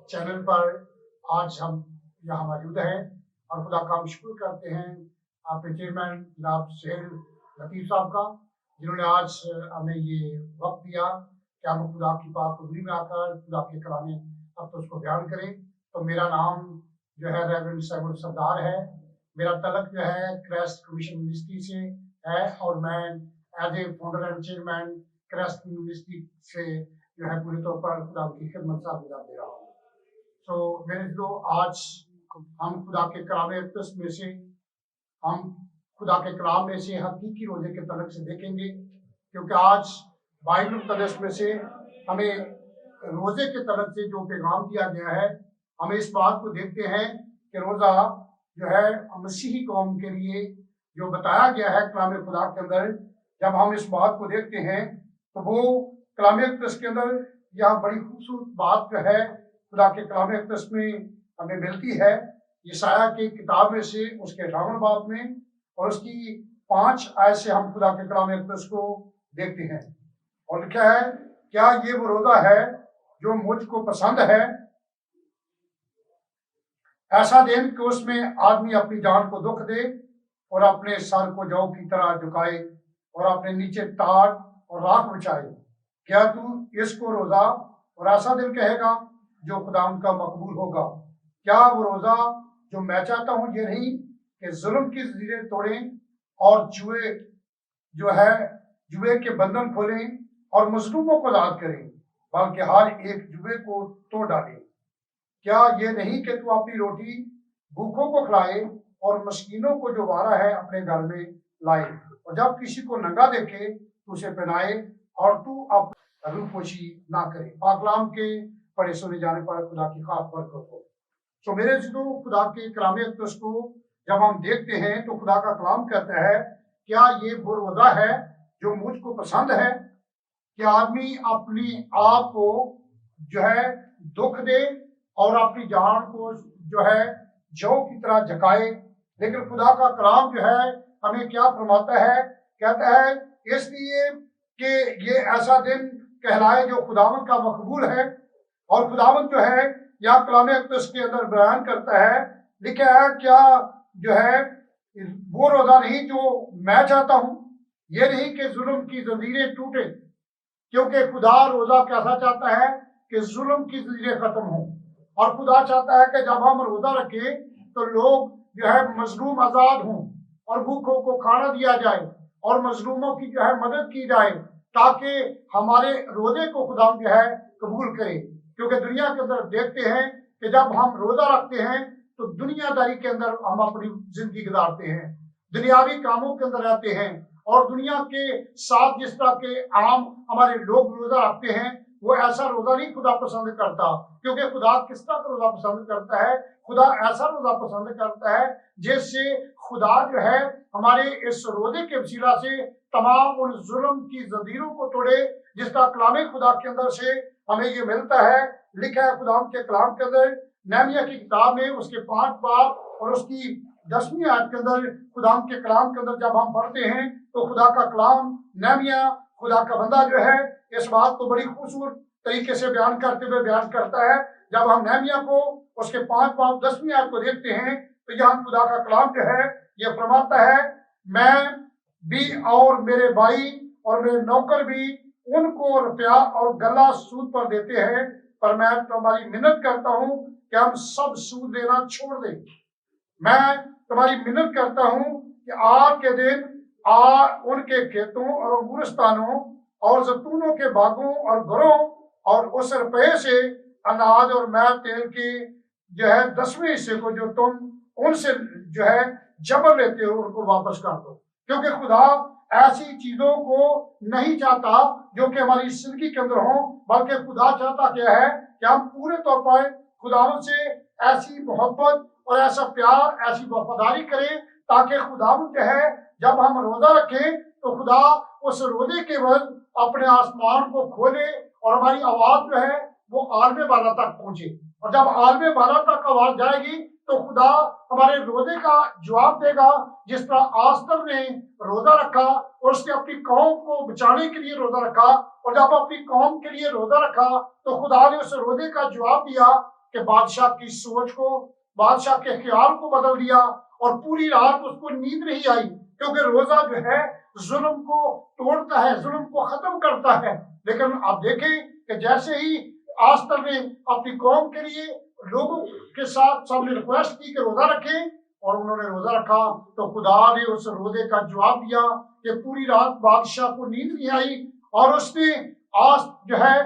Channel पर आज हम यहाँ मौजूद हैं और खुदा का हम शुक्र करते हैं आपके चेयरमैन जनाब सुहेल लतीफ़ साहब का, जिन्होंने आज हमें ये वक्त दिया कि हम खुदा की पाक हज़ूरी में आकर खुदा के कलाम अब तो उसको बयान करें। तो मेरा नाम जो है रेवरेंड सैमुअल सरदार है। मेरा तलक जो है क्राइस्ट कमीशन मिनिस्ट्री से है और मैं as a founder and chairman Christ ministry से जो है पूरे तौर पर खुदा की खिदमत से गुजार दे रहा हूँ। तो मेरे जो आज हम खुदा के कलाम अक़दस में से हकीकी रोजे के तलक से देखेंगे, क्योंकि आज बाइबल मुक़द्दस में से हमें रोजे के तलक से जो पैगाम दिया गया है, हमें इस बात को देखते हैं कि रोज़ा जो है मसीही कौम के लिए जो बताया गया है कलाम खुदा के अंदर, जब हम इस बात को देखते हैं तो वो कलाम अक़दस के अंदर यह बड़ी खूबसूरत बात जो है खुदा के कलाम अक़दस में हमें मिलती है। यशायाह की किताब में से उसके 58 बाब में और उसकी 5 आयत से हम खुदा के कलाम अक़दस को देखते हैं और लिखा है, क्या ये वो रोज़ा है जो मुझको पसंद है, ऐसा दिन कि उसमें आदमी अपनी जान को दुख दे और अपने सर को जौ की तरह झुकाए और अपने नीचे टाट और राख बिछाए। क्या तू इसको रोज़ा और ऐसा दिन कहेगा जो खुदाम का मकबूल होगा? क्या वो रोज़ा जो मैं चाहता हूँ ये नहीं कि जुल्म की ज़ंजीरें तोड़ें और जुए के बंधन खोलें और मजलूमों को आज़ाद करें, बल्कि हर एक जुए को तोड़ डालें। क्या ये नहीं कि तू अपनी रोटी भूखों को खिलाए और मस्कीनों को जो वारा है अपने घर में लाए, और जब किसी को नंगा देखे तो उसे पहनाए और तू अपनी रूपोशी ना करे। पाकलाम के पढ़े सुने जाने पर खुदा की खास बरकत हो। तो मेरे जो खुदा के कलाम अक़दस को जब हम देखते हैं तो खुदा का कलाम कहता है, क्या ये वो रोज़ा है जो मुझको पसंद है कि आदमी अपनी आप को जो है दुख दे और अपनी जान को जो है जौ की तरह झकाए। लेकिन खुदा का कलाम जो है हमें क्या फरमाता है, कहता है इसलिए कि ये ऐसा दिन कहलाए जो खुदावंद का मकबूल है। और खुदावंद जो है या कलाम अक़दस के अंदर बयान करता है, लिखा है, क्या जो है वो रोज़ा नहीं जो मैं चाहता हूँ, ये नहीं कि जुल्म की जंजीरें टूटे, क्योंकि खुदा रोज़ा कैसा चाहता है कि जुल्म की जंजीरें खत्म हों। और खुदा चाहता है कि जब हम रोज़ा रखें तो लोग जो है मजलूम आज़ाद हों और भूखों को खाना दिया जाए और मजलूमों की जो है मदद की जाए, ताकि हमारे रोज़े को खुदा जो है कबूल करे। क्योंकि दुनिया के अंदर देखते हैं कि जब हम रोज़ा रखते हैं तो दुनियादारी के अंदर हम अपनी जिंदगी गुजारते हैं, दुनियावी कामों के अंदर रहते हैं और दुनिया के साथ जिस तरह के आम हमारे लोग रोज़ा रखते हैं, वो ऐसा रोज़ा नहीं खुदा पसंद करता। क्योंकि खुदा किस तरह का रोज़ा पसंद करता है? खुदा ऐसा रोज़ा पसंद करता है जिससे खुदा जो है हमारे इस रोज़े के वसीला से तमाम उन जुल्म की जंजीरों को तोड़े, जिसका कलाम खुदा के अंदर से हमें ये मिलता है। लिखा है खुदा के कलाम के अंदर नहमिया की किताब में उसके 5 बाब और उसकी 10वीं आयत के अंदर खुदा के कलाम के अंदर जब हम पढ़ते हैं तो खुदा का कलाम नहमिया खुदा का बंदा जो है इस बात को बड़ी खूबसूरत तरीके से बयान करते हुए बयान करता है। जब हम नहमिया को उसके 5 बाब 10वीं आयत को देखते हैं तो यहाँ खुदा का कलाम जो है ये फरमाता है, मैं भी और मेरे भाई और मेरे नौकर भी उनको रुपया और गला सूद पर देते हैं, पर मैं तुम्हारी मिन्नत करता हूँ कि हम सब सूद लेना छोड़ दें। मैं तुम्हारी मिन्नत करता हूँ कि आज के दिन उनके खेतों और अंगूरस्तानों और जैतूनों के बागों और घरों और उस रुपये से अनाज और मैल तेल के जो है 10वें हिस्से को जो तुम उनसे जो है जबर लेते हो उनको वापस कर दो। क्योंकि खुदा ऐसी चीजों को नहीं चाहता जो कि हमारी जिंदगी के अंदर हो, बल्कि खुदा चाहता क्या है कि हम पूरे तौर पर खुदावंद से ऐसी मोहब्बत और ऐसा प्यार, ऐसी वफादारी करें, ताकि खुदावंद जो है जब हम रोजा रखें तो खुदा उस रोजे के वक्त अपने आसमान को खोले और हमारी आवाज जो है वो आलमे बाला तक पहुंचे। और जब आलमे बाला तक आवाज जाएगी तो खुदा हमारे रोजे का जवाब देगा। जिस तरह आस्तर ने रोजा रखा और उसने अपनी कौम को बचाने के लिए रोजा रखा, और जब अपनी कौम के लिए रोजा रखा तो खुदा ने उस रोजे का जवाब दिया کہ बादशाह की सोच को, बादशाह के ख्याल को बदल दिया और पूरी रात उसको नींद नहीं आई, क्योंकि रोजा जो है जुल्म को तोड़ता है, जुल्म को खत्म करता है। लेकिन आप देखें कि जैसे ही आस्तर ने अपनी कौम के लिए लोगों के साथ सबने रिक्वेस्ट की कि रोजा रखें, और उन्होंने रोजा रखा, तो खुदा ने उस रोजे का जवाब दिया कि पूरी रात बादशाह को नींद नहीं आई, और उसने आज जो है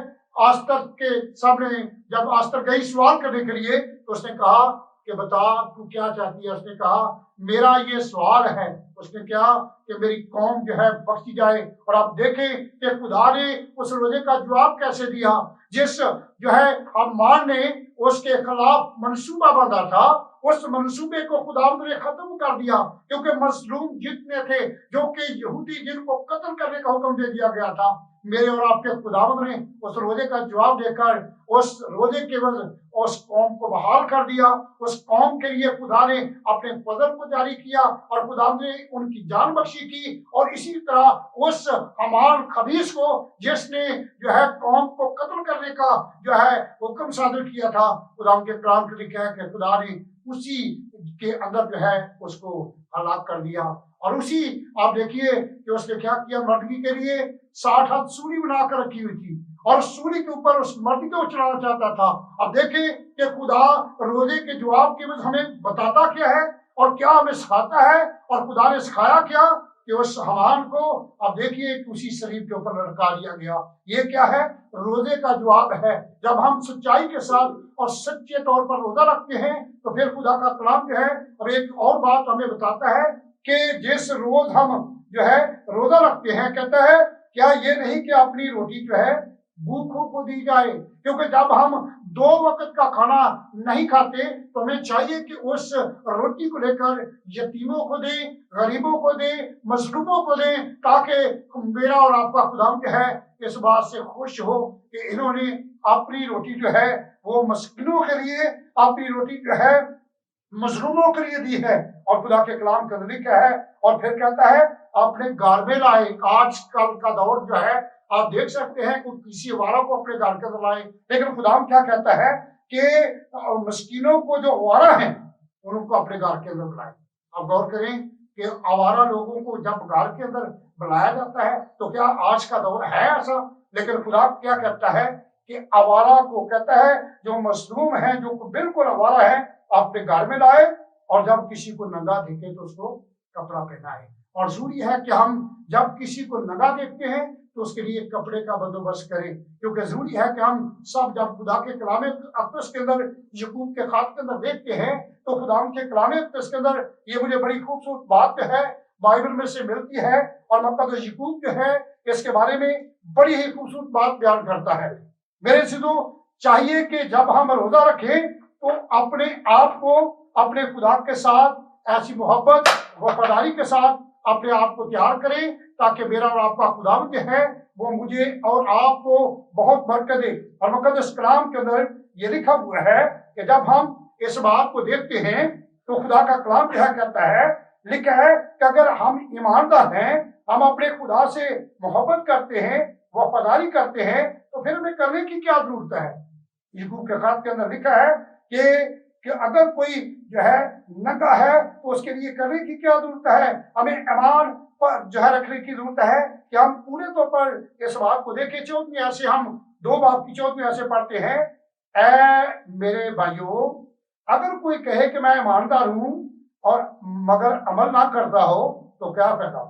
आस्तर के सामने, जब आस्तर गई सवाल करने के लिए, तो उसने कहा कि बता तू क्या चाहती है। उसने कहा मेरा ये सवाल है। उसने कहा कि मेरी कौम जो है बख्शी जाए। और आप देखें कि खुदा ने उस रोजे का जवाब कैसे दिया, जिस जो है हामान ने उसके खिलाफ मंसूबा बांधा था, उस मंसूबे को खुदावंद ने खत्म कर दिया, क्योंकि मजलूम जितने थे, जो कि यहूदी जिनको कत्ल करने का हुक्म दे दिया गया था, मेरे और आपके खुदावंद ने उस रोजे का जवाब देकर उस रोजे के वजह उस कौम को बहाल कर दिया। उस कौम के लिए खुदा ने अपने फजल को जारी किया और खुदा ने उनकी जान बख्शी की। और इसी तरह उस हमान खबीस को, जिसने जो है कौम को कत्ल करने का जो है हुक्म सादर किया था, खुदा के कलाम के लिखा है कि खुदा ने उसी के अंदर जो है उसको हलाक कर दिया। और उसी आप देखिए कि उसने क्या किया, मर्दगी के लिए 60 हाथ सूली बनाकर रखी हुई थी, और सूली के ऊपर उस मर्द को चढ़ाना चाहता था। अब देखें कि खुदा रोजे के जवाब के बाद हमें बताता क्या है और क्या हमें सिखाता है, और खुदा ने सिखाया क्या कि उस हमान को अब देखिए उसी शरीफ के ऊपर लटका दिया गया। ये क्या है, रोजे का जवाब है। जब हम सच्चाई के साथ और सच्चे तौर पर रोजा रखते हैं, तो फिर खुदा का कलाम जो है, और एक और बात हमें बताता है कि जिस रोज हम जो है रोजा रखते हैं, कहता है क्या ये नहीं कि अपनी रोटी जो है भूखों को दी जाए, क्योंकि जब हम 2 वक्त का खाना नहीं खाते, तो हमें चाहिए कि उस रोटी को लेकर यतीमों को दें, गरीबों को दें, मजलूमों को दें, ताकि मेरा और आपका खुदा जो है इस बात से खुश हो कि इन्होंने अपनी रोटी जो है वो मस्किनों के लिए, अपनी रोटी जो है मजलूमों के लिए दी है। और खुदा के कलाम का लिखा है, और फिर कहता है अपने घर में लाए। आजकल का दौर जो है आप देख सकते हैं कि किसी अवारा को अपने घर के अंदर लाए, लेकिन खुदा क्या कहता है कि मस्कीनों को जो अवारा हैं उनको अपने घर के अंदर बुलाए। आप गौर करें कि आवारा लोगों को जब घर के अंदर बुलाया जाता है, तो क्या आज का दौर है ऐसा? लेकिन खुदा क्या कहता है कि आवारा को कहता है, जो मजलूम है, जो बिल्कुल आवारा है, अपने घर में लाए, और जब किसी को नंगा देखे तो उसको कपड़ा पहनाए। और जरूरी है कि हम जब किसी को नंगा देखते हैं तो उसके लिए कपड़े का बंदोबस्त करें, क्योंकि जरूरी है कि हम सब जब खुदा के कलाम अक़दस के अंदर, यकूब के खात के अंदर देखते हैं, तो खुदा के कलाम अक़दस के अंदर ये मुझे बड़ी खूबसूरत बात है बाइबल में से मिलती है, और मुक़द्दस यकूब जो है इसके बारे में बड़ी ही खूबसूरत बात बयान करता है। मेरे से तो चाहिए कि जब हम रोजा रखें तो अपने आप को अपने खुदा के साथ ऐसी मोहब्बत वफादारी के साथ अपने आप को तैयार करें, ताकि मेरा और आपका खुदा जो है वो मुझे और आपको बहुत बरकत दे। और मुक़द्दस कलाम के अंदर ये लिखा हुआ है कि जब हम इस बात को देखते हैं, तो खुदा का कलाम क्या कहता है, लिखा है कि अगर हम ईमानदार हैं, हम अपने खुदा से मोहब्बत करते हैं, वफादारी करते हैं, तो फिर हमें करने की क्या जरूरत है। यकूब के खात के अंदर लिखा है कि अगर कोई जो है नंगा है तो उसके लिए करने की क्या जरूरत है। हमें ईमान पर जो है रखने की जरूरत है कि हम पूरे तौर पर इस बात को देखें। 14 ऐसे हम 2 बाब की 14 ऐसे पढ़ते हैं, ऐ मेरे भाइयों, अगर कोई कहे कि मैं ईमानदार हूं और मगर अमल ना करता हो तो क्या फायदा।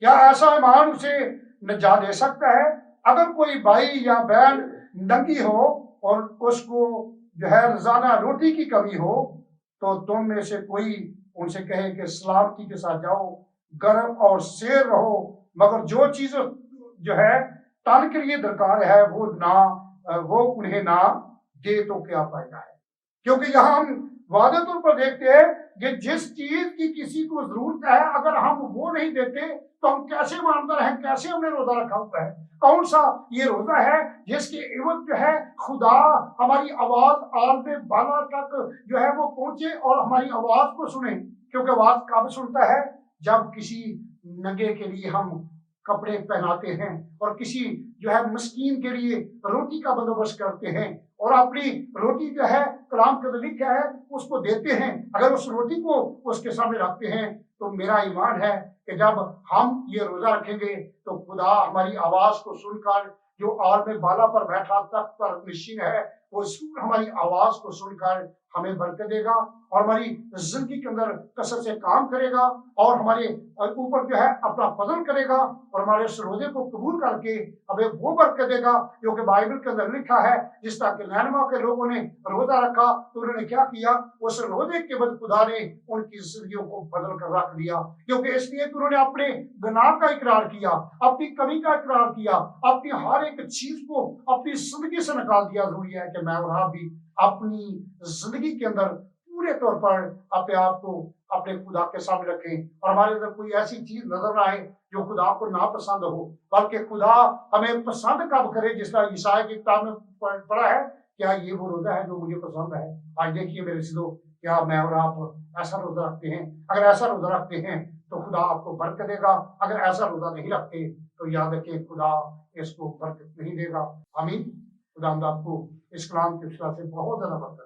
क्या ऐसा ईमान उसे नजा दे सकता है। अगर कोई भाई या बहन नंगी हो और उसको जो है रोजाना रोटी की कमी हो, तो तुम में से कोई उनसे कहे कि सलामती के साथ जाओ, गर्म और शेर रहो, मगर जो चीज जो है तन के लिए दरकार है वो उन्हें ना दे तो क्या फायदा है। क्योंकि यहाँ हम वादे तौर पर देखते हैं कि जिस चीज की किसी को जरूरत है, अगर हम वो नहीं देते तो हम कैसे ईमानदार हैं, कैसे हमने रोजा रखा हुआ है। कौन सा ये रोजा है जिसके इवज जो है खुदा हमारी आवाज आलमे बाला तक जो है वो पहुंचे और हमारी आवाज को सुने। क्योंकि आवाज कब सुनता है, जब किसी नंगे के लिए हम कपड़े पहनाते हैं और किसी जो है मिस्कीन के लिए रोटी का बंदोबस्त करते हैं। اور اپنی روٹی جو ہے کلام کے اندر لکھا ہے اس کو دیتے ہیں، اگر اس روٹی کو اس کے سامنے رکھتے ہیں تو میرا ایمان ہے کہ جب ہم یہ روزہ رکھیں گے تو خدا ہماری آواز کو سن کر، جو عالم بالا پر بیٹھا تخت پر نشین ہے، وہ ضرور ہماری آواز کو سن کر ہمیں برکت دے گا اور ہماری زندگی کے اندر کثرت سے کام کرے گا اور ہمارے اوپر جو ہے اپنا فضل کرے گا اور ہمارے اس روزے کو قبول کر کے ہمیں وہ برکت دے گا جو کہ بائبل کے اندر لکھا ہے۔ جس طرح کہ نینوا کے لوگوں نے روزہ رکھا تو انہوں نے کیا کیا، اس روزے کے بعد خدا نے ان کی زندگیوں کو بدل کر رکھ دیا، کیونکہ اس لیے کہ انہوں نے اپنے گناہ کا اقرار کیا، اپنی کمی کا اقرار کیا، اپنی ہر ایک چیز کو اپنی زندگی سے نکال دیا۔ ضروری ہے کہ میں اور آپ بھی اپنی زندگی کے اندر پورے طور پر اپنے آپ کو اپنے خدا کے سامنے رکھیں اور ہمارے اندر کوئی ایسی چیز نظر نہ آئے جو خدا کو ناپسند ہو، بلکہ خدا ہمیں پسند کب کرے، جس طرح عیسائی کی کتاب میں پڑھا ہے، کیا یہ وہ روزہ ہے جو مجھے پسند ہے۔ آج دیکھیے میرے سیدھو، کیا میں اور آپ ایسا روزہ رکھتے ہیں؟ اگر ایسا روزہ رکھتے ہیں تو خدا آپ کو برکت دے گا، اگر ایسا روزہ نہیں رکھتے تو یاد رکھیں خدا اس کو برکت نہیں دے گا۔ آمین۔ خدا ہم آپ کو اس کلام کی وجہ سے بہت زیادہ برکت دے۔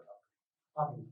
آمین۔